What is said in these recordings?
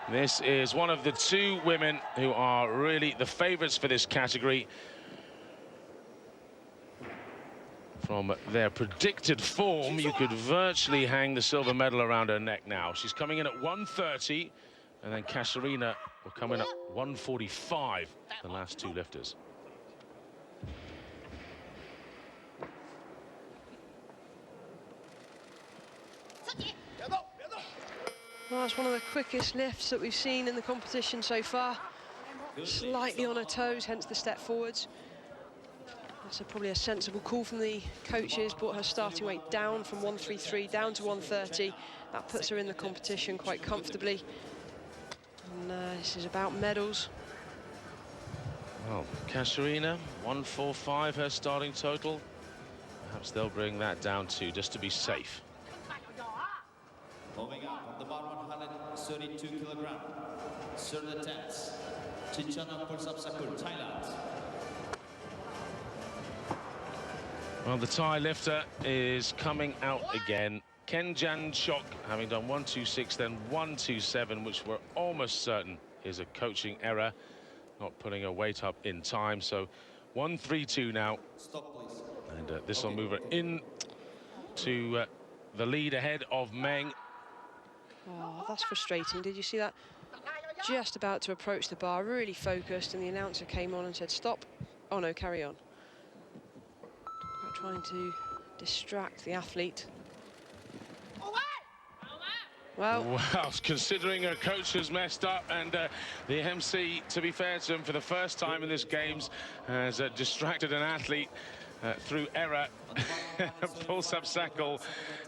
This is one of the two women who are really the favourites for this category. From their predicted form, you could virtually hang the silver medal around her neck now. She's coming in at 130, and then Kashirina will come in at 145, the last two lifters. Well, that's one of the quickest lifts that we've seen in the competition so far. Slightly on her toes, hence the step forwards. That's probably a sensible call from the coaches. Brought her starting weight down from 133 down to 130. That puts her in the competition quite comfortably. And this is about medals. Well, Kasharina, 145 her starting total. Perhaps they'll bring that down too, just to be safe. Moving up from the bar 132 kilogram, Sir Tense, Chichana Pursapsakur, Thailand. Well, the Thai lifter is coming out again. Kenjan Chok, having done 126, then 127, which we're almost certain is a coaching error, not putting her weight up in time. So 132 now. Stop, please. And this will move her in to the lead ahead of Meng. Oh, that's frustrating. Did you see that? Just about to approach the bar, really focused, and the announcer came on and said, stop. Oh no, carry on. Trying to distract the athlete. Well, considering her coach has messed up, and the MC, to be fair to him, for the first time in this games, has distracted an athlete through error. Paul Sapsakal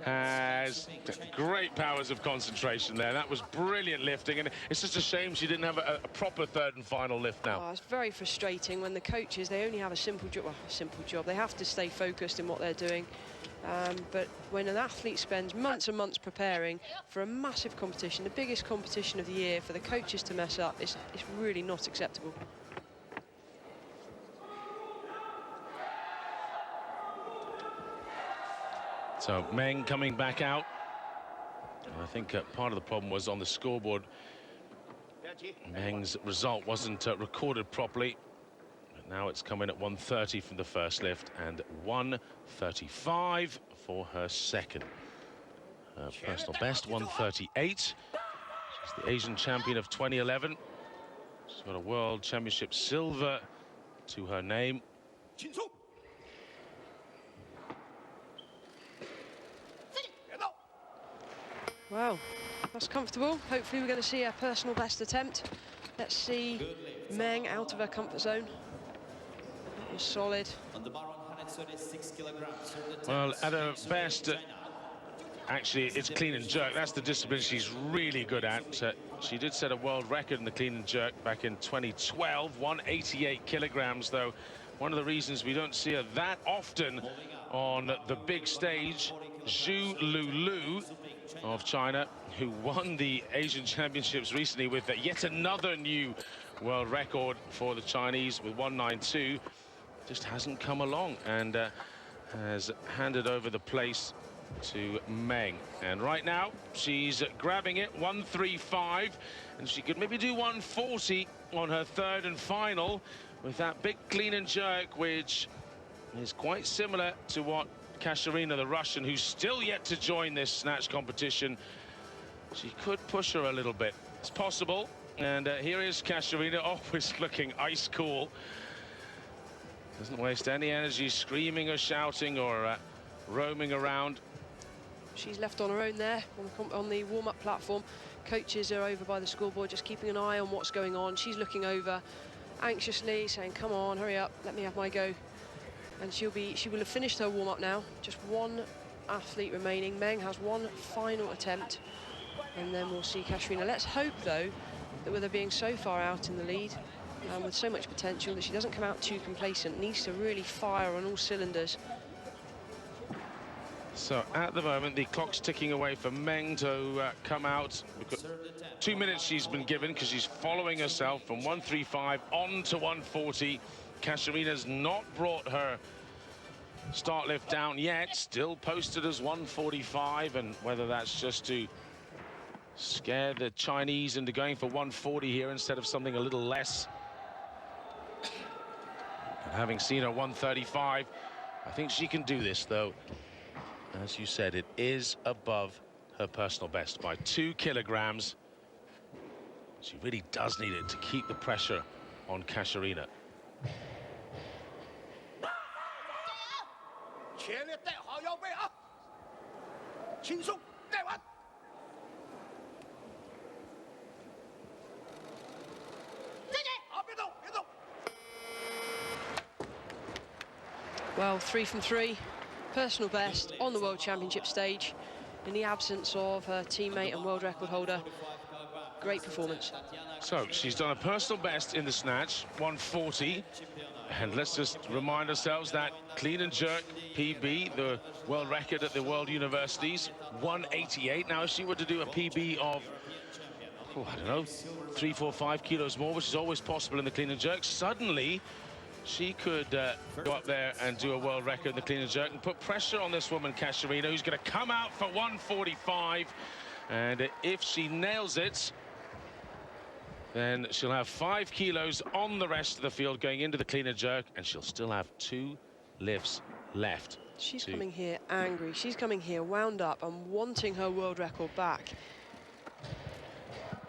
has great powers of concentration there. That was brilliant lifting, and it's just a shame she didn't have a proper third and final lift now. Oh, it's very frustrating when the coaches, they only have a simple job. Well, a simple job. They have to stay focused in what they're doing. But when an athlete spends months and months preparing for a massive competition, the biggest competition of the year, for the coaches to mess up, it's really not acceptable. So Meng coming back out. And I think part of the problem was on the scoreboard. Meng's result wasn't recorded properly. But now it's coming at 130 from the first lift and 135 for her second. Her personal best, 138. She's the Asian champion of 2011. She's got a World Championship silver to her name. Well, that's comfortable. Hopefully we're going to see a personal best attempt. Let's see Meng out of her comfort zone. That was solid. On the bar 136 kilograms. Well, at her best, actually, it's clean and jerk. That's the discipline she's really good at. She did set a world record in the clean and jerk back in 2012, 188 kilograms, though. One of the reasons we don't see her that often on the big stage, Zhu Lulu of China, who won the Asian Championships recently with yet another new world record for the Chinese with 192, just hasn't come along and has handed over the place to Meng. And right now she's grabbing it, 135, and she could maybe do 140 on her third and final with that big clean and jerk, which is quite similar to what Kashirina, the Russian, who's still yet to join this snatch competition. She could push her a little bit. It's possible. And here is Kashirina, always looking ice cool. Doesn't waste any energy screaming or shouting or roaming around. She's left on her own there on the warm-up platform. Coaches are over by the scoreboard, just keeping an eye on what's going on. She's looking over anxiously, saying, come on, hurry up, let me have my go. And she will have finished her warm-up now. Just one athlete remaining. Meng has one final attempt, and then we'll see Kasharina. Let's hope, though, that with her being so far out in the lead, and with so much potential, that she doesn't come out too complacent. Needs to really fire on all cylinders. So at the moment, the clock's ticking away for Meng to come out. 2 minutes she's been given because she's following herself from 135 on to 140. Kasharina's not brought her start lift down yet, still posted as 145, and whether that's just to scare the Chinese into going for 140 here instead of something a little less. And having seen her 135, I think she can do this, though. As you said, it is above her personal best by 2 kilograms. She really does need it to keep the pressure on Kashirina. Well, 3 from 3, personal best on the World Championship stage in the absence of her teammate and world record holder. Great performance. So she's done a personal best in the snatch, 140. And let's just remind ourselves that clean and jerk PB, the world record at the World Universities, 188. Now, if she were to do a PB of, I don't know, 3, 4, 5 kilos more, which is always possible in the clean and jerk, suddenly she could go up there and do a world record in the clean and jerk and put pressure on this woman, Kashirina, who's going to come out for 145. And if she nails it, then she'll have 5 kilos on the rest of the field going into the clean and jerk, and she'll still have 2 lifts left. She's coming here angry. She's coming here wound up and wanting her world record back.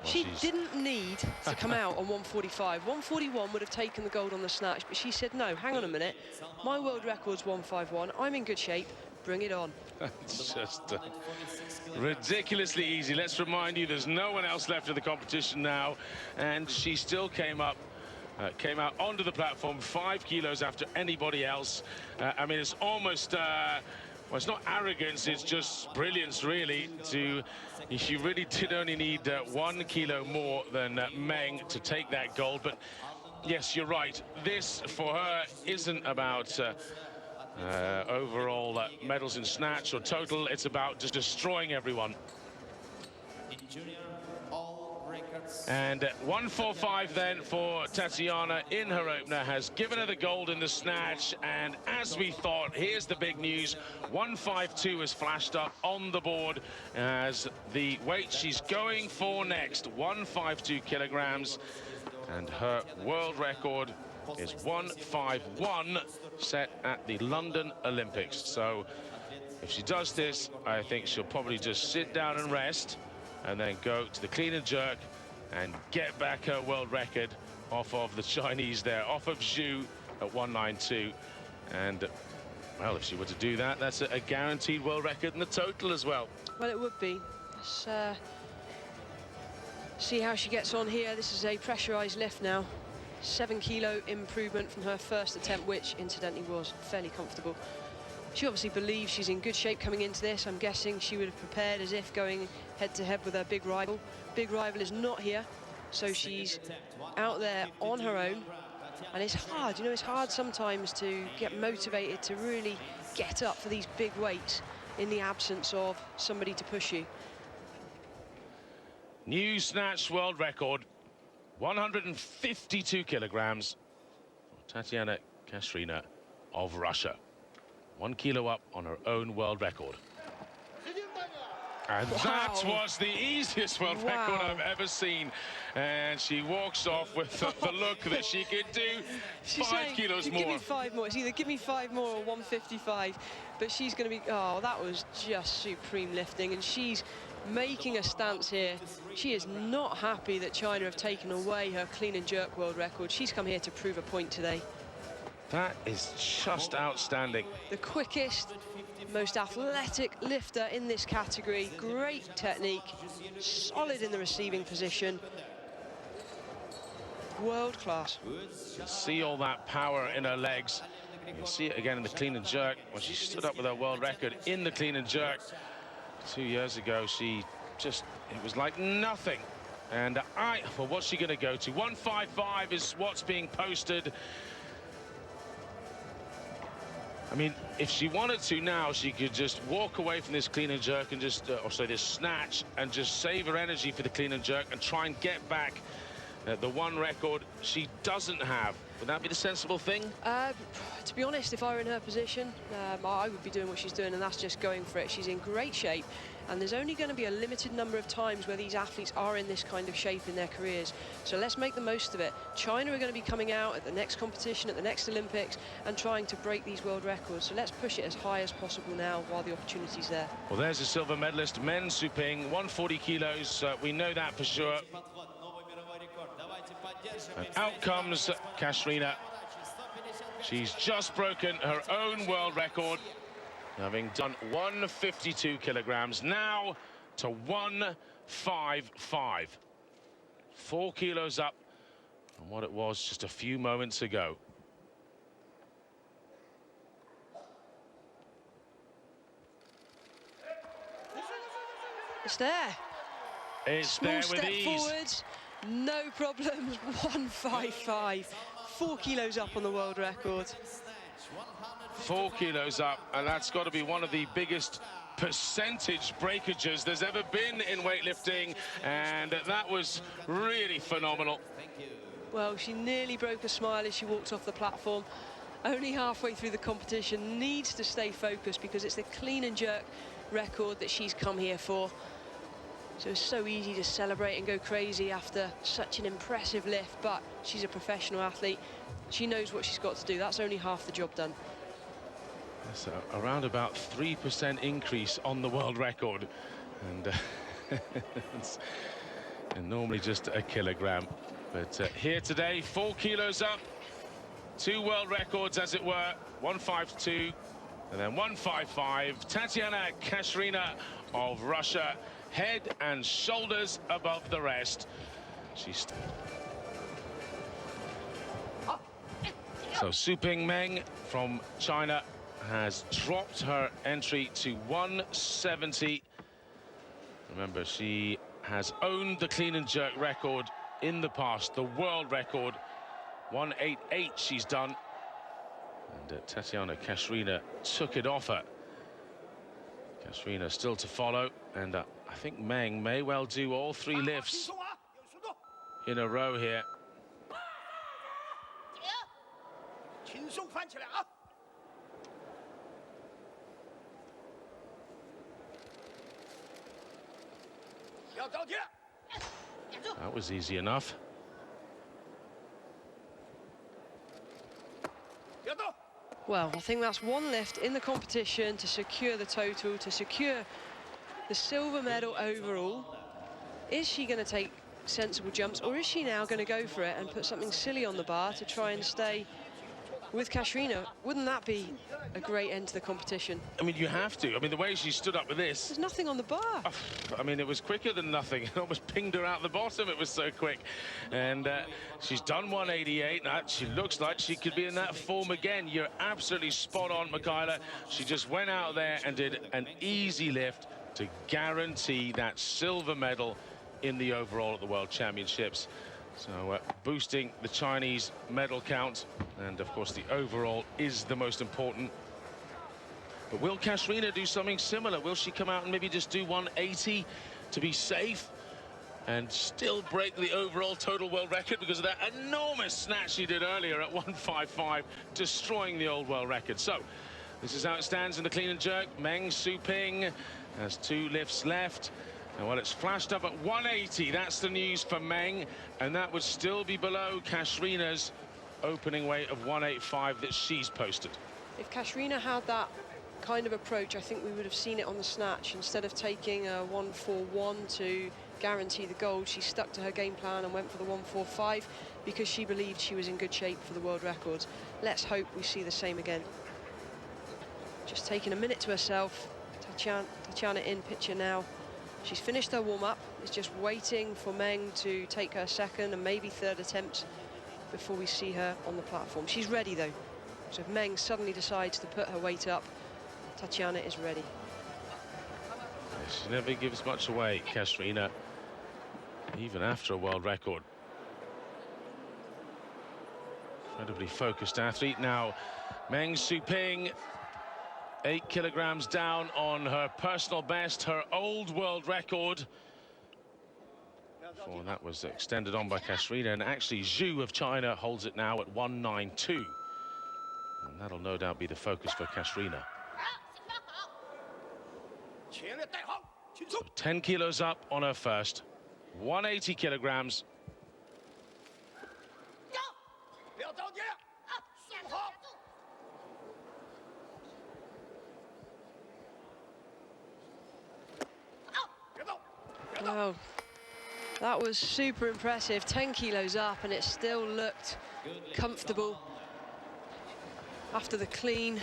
She didn't need to come out on 145. 141 would have taken the gold on the snatch, but she said, no, hang on a minute. My world record's 151. I'm in good shape. Bring it on. It's just ridiculously easy. Let's remind you, there's no one else left in the competition now, and she still came out onto the platform 5 kilos after anybody else. I mean, it's almost well, it's not arrogance, it's just brilliance, really. She really did only need 1 kilo more than Meng to take that gold. But yes, you're right, this for her isn't about overall medals in snatch or total. It's about just destroying everyone. And 145 then for Tatiana in her opener has given her the gold in the snatch. And as we thought, here's the big news. 152 has flashed up on the board as the weight she's going for next. 152 kilograms, and her world record is 151, set at the London Olympics. So if she does this, I think she'll probably just sit down and rest and then go to the clean and jerk and get back her world record off of the Chinese there, off of Zhu at 192. And well, if she were to do that, that's a guaranteed world record in the total as well. Well, it would be. Let's see how she gets on here. This is a pressurized lift now. 7 kilo improvement from her first attempt, which incidentally was fairly comfortable. She obviously believes she's in good shape coming into this. I'm guessing she would have prepared as if going head-to-head with her big rival. Big rival is not here, so she's out there on her own. And it's hard, you know, it's hard sometimes to get motivated to really get up for these big weights in the absence of somebody to push you. New snatch world record, 152 kilograms. Tatiana Kashirina of Russia. 1 kilo up on her own world record. And that was the easiest world record I've ever seen. And she walks off with the look that she could do She's 5 saying, kilos more. Give me 5 more. It's either give me 5 more or 155. But she's going to be, oh, that was just supreme lifting. And she's making a stance here. She is not happy that China have taken away her clean and jerk world record. She's come here to prove a point today. That is just outstanding. The quickest, most athletic lifter in this category. Great technique, solid in the receiving position. World class. You can see all that power in her legs. You can see it again in the clean and jerk when she stood up with her world record in the clean and jerk 2 years ago. She just, it was like nothing. And well, what's she going to go to? 155 is what's being posted. I mean, if she wanted to now, she could just walk away from this clean and jerk and just, this snatch, and just save her energy for the clean and jerk and try and get back the one record she doesn't have. Would that be the sensible thing? To be honest, if I were in her position, I would be doing what she's doing, and that's just going for it. She's in great shape, and there's only going to be a limited number of times where these athletes are in this kind of shape in their careers. So let's make the most of it. China are going to be coming out at the next competition, at the next Olympics, and trying to break these world records. So let's push it as high as possible now while the opportunity's there. Well, there's a silver medalist, Meng Suping, 140 kilos. We know that for sure. And out comes Kashirina. She's just broken her own world record, having done 152 kilograms, now to 155. 4 kilos up from what it was just a few moments ago. It's there. It's Small there with step ease. forwards, no problems. 155. 4 kilos up on the world record. 4 kilos up, and that's got to be one of the biggest percentage breakages there's ever been in weightlifting, and that was really phenomenal. Well, she nearly broke a smile as she walked off the platform. Only halfway through the competition, needs to stay focused because it's the clean and jerk record that she's come here for. So it's so easy to celebrate and go crazy after such an impressive lift, but she's a professional athlete. She knows what she's got to do. That's only half the job done. That's around about 3% increase on the world record, and it's normally just a kilogram. But here today, 4 kilos up, 2 world records as it were, 152 and then 155. Tatiana Kashirina of Russia, head and shoulders above the rest. She's so Suping Meng from China has dropped her entry to 170. Remember, she has owned the clean and jerk record in the past, the world record. 188 she's done, and Tatiana Kashirina took it off her. Kashirina still to follow, and I think Meng may well do all 3 lifts in a row here. That was easy enough. Well, I think that's 1 lift in the competition to secure the total, to secure the silver medal overall. Is she going to take sensible jumps, or is she now going to go for it and put something silly on the bar to try and stay with Kashirina? Wouldn't that be a great end to the competition? I mean, you have to. I mean, the way she stood up with this. There's nothing on the bar. I mean, it was quicker than nothing. It almost pinged her out the bottom. It was so quick. And she's done 188. Now, she looks like she could be in that form again. You're absolutely spot on, Michaela. She just went out there and did an easy lift to guarantee that silver medal in the overall at the World Championships. So boosting the Chinese medal count, and of course the overall is the most important. But will Kashirina do something similar? Will she come out and maybe just do 180 to be safe and still break the overall total world record because of that enormous snatch she did earlier at 155, destroying the old world record? So this is how it stands in the clean and jerk. Meng Suping has 2 lifts left. And well, it's flashed up at 180. That's the news for Meng, and that would still be below Kashirina's opening weight of 185 that she's posted. If Kashirina had that kind of approach, I think we would have seen it on the snatch. Instead of taking a 141 to guarantee the gold, she stuck to her game plan and went for the 145 because she believed she was in good shape for the world records. Let's hope we see the same again. Just taking a minute to herself. Tatiana in picture now. She's finished her warm-up, is just waiting for Meng to take her 2nd and maybe 3rd attempt before we see her on the platform. She's ready though, so if Meng suddenly decides to put her weight up, Tatiana is ready. She never gives much away, Kashirina, even after a world record. Incredibly focused athlete. Now Meng Suping, 8 kilograms down on her personal best, her old world record. Before that was extended on by Kashirina, and actually Zhu of China holds it now at 192. And that'll no doubt be the focus for Kashirina. So 10 kilos up on her first. 180 kilograms. Wow, that was super impressive. 10 kilos up, and it still looked comfortable after the clean.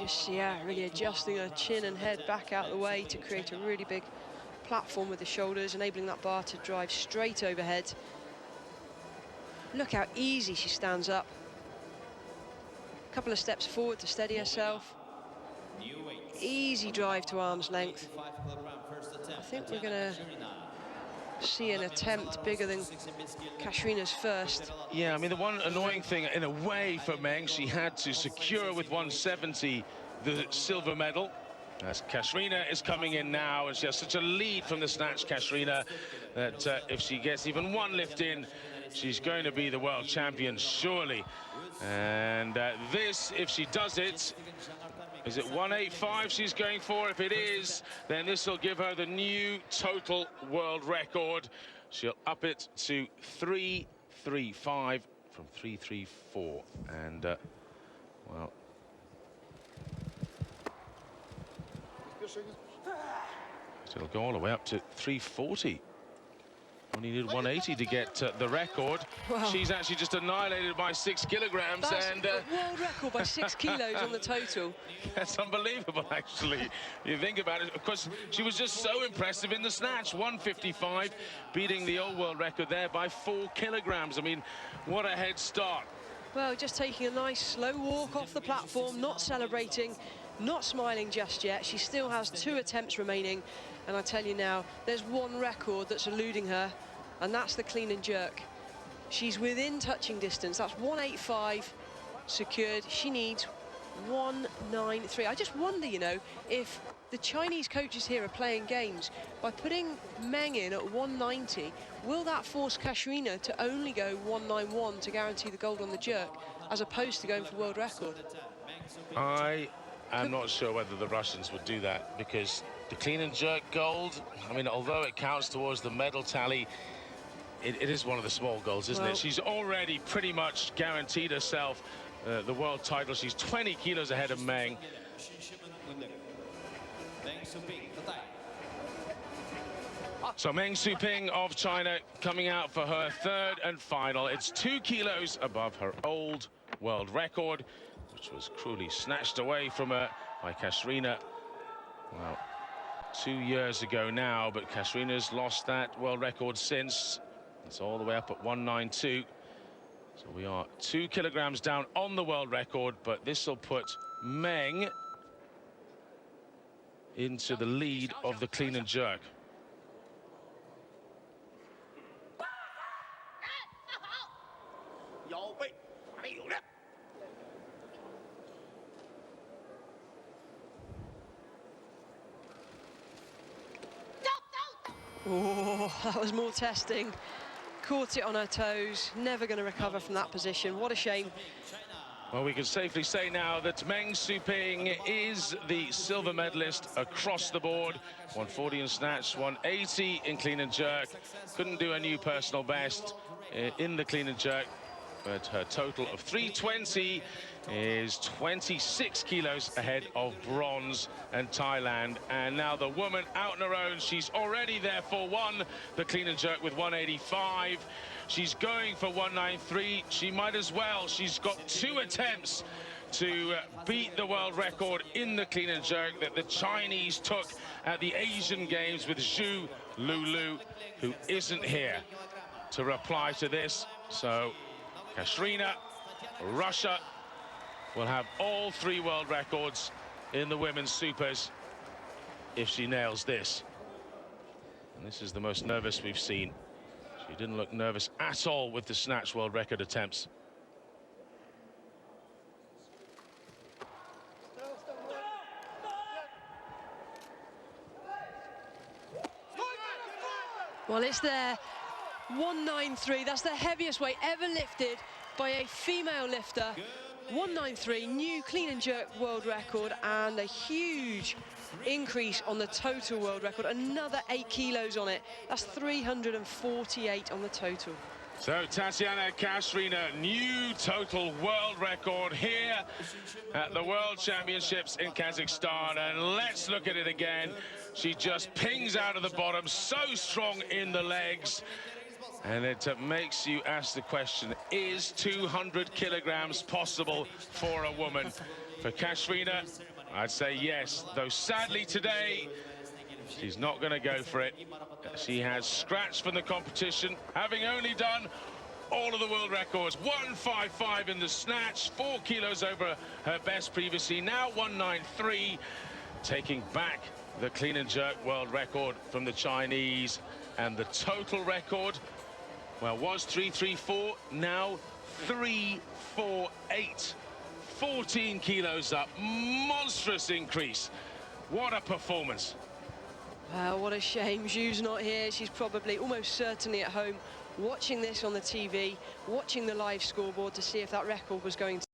Just, yeah, really adjusting her chin and head back out of the way to create a really big platform with the shoulders, enabling that bar to drive straight overhead. Look how easy she stands up. A couple of steps forward to steady herself. Easy drive to arm's length. I think we're going to see an attempt bigger than Kashirina's first. Yeah, I mean, the one annoying thing, in a way, for Meng, she had to secure with 170 the silver medal. As Kasharina is coming in now, and she has such a lead from the snatch, Kasharina, that if she gets even one lift in, she's going to be the world champion, surely. And this, if she does it, is it 185 she's going for? If it is, then this will give her the new total world record. She'll up it to 335 from 334. And, well... It'll go all the way up to 340. Only needed 180 to get the record. Wow. She's actually just annihilated by 6 kilograms. That's and a world record by 6 kilos on the total. That's unbelievable, actually. You think about it. Of course, she was just so impressive in the snatch. 155, beating the old world record there by 4 kilograms. I mean, what a head start. Well, just taking a nice slow walk off the platform, not celebrating, not smiling just yet. She still has 2 attempts remaining. And I tell you now, there's one record that's eluding her, and that's the clean and jerk. She's within touching distance. That's 185 secured. She needs 193. I just wonder, you know, if the Chinese coaches here are playing games. By putting Meng in at 190, will that force Kashirina to only go 191 to guarantee the gold on the jerk, as opposed to going for world record? I'm not sure whether the Russians would do that, because the clean and jerk gold, I mean, although it counts towards the medal tally, it is one of the small goals, isn't it? She's already pretty much guaranteed herself the world title. She's 20 kilos ahead of Meng. So Meng Suping of China coming out for her third and final. It's 2 kilos above her old world record, which was cruelly snatched away from her by Kashirina. Well, 2 years ago now, but Kasharina's lost that world record since. It's all the way up at 192. So we are 2 kilograms down on the world record, but this will put Meng into the lead of the clean and jerk. Oh, that was more testing. Caught it on her toes. Never going to recover from that position. What a shame. Well, we can safely say now that Meng Suping is the silver medalist across the board. 140 in snatch, 180 in clean and jerk. Couldn't do a new personal best in the clean and jerk, but her total of 320 is 26 kilos ahead of bronze and Thailand. And now the woman out on her own. She's already there for one, the clean and jerk with 185. She's going for 193. She might as well. She's got 2 attempts to beat the world record in the clean and jerk that the Chinese took at the Asian Games with Zhu Lulu, who isn't here to reply to this. So Kashirina, Russia, will have all 3 world records in the women's supers if she nails this. And this is the most nervous we've seen. She didn't look nervous at all with the snatch world record attempts. Well, it's there. 193. That's the heaviest weight ever lifted by a female lifter 193, new clean and jerk world record, and a huge increase on the total world record. Another 8 kilos on it. That's 348 on the total. So Tatiana Kashirina, new total world record here at the World Championships in Kazakhstan. And let's look at it again. She just pings out of the bottom, so strong in the legs. And it makes you ask the question, is 200 kilograms possible for a woman? For Kashirina, I'd say yes, though sadly today, she's not going to go for it. She has scratched from the competition, having only done all of the world records. 155 in the snatch, 4 kilos over her best previously, now 193, taking back the clean and jerk world record from the Chinese. And the total record, well, was 334, now 348. 14 kilos up, monstrous increase. What a performance. Well, what a shame Zhu's not here. She's probably almost certainly at home watching this on the TV, watching the live scoreboard to see if that record was going to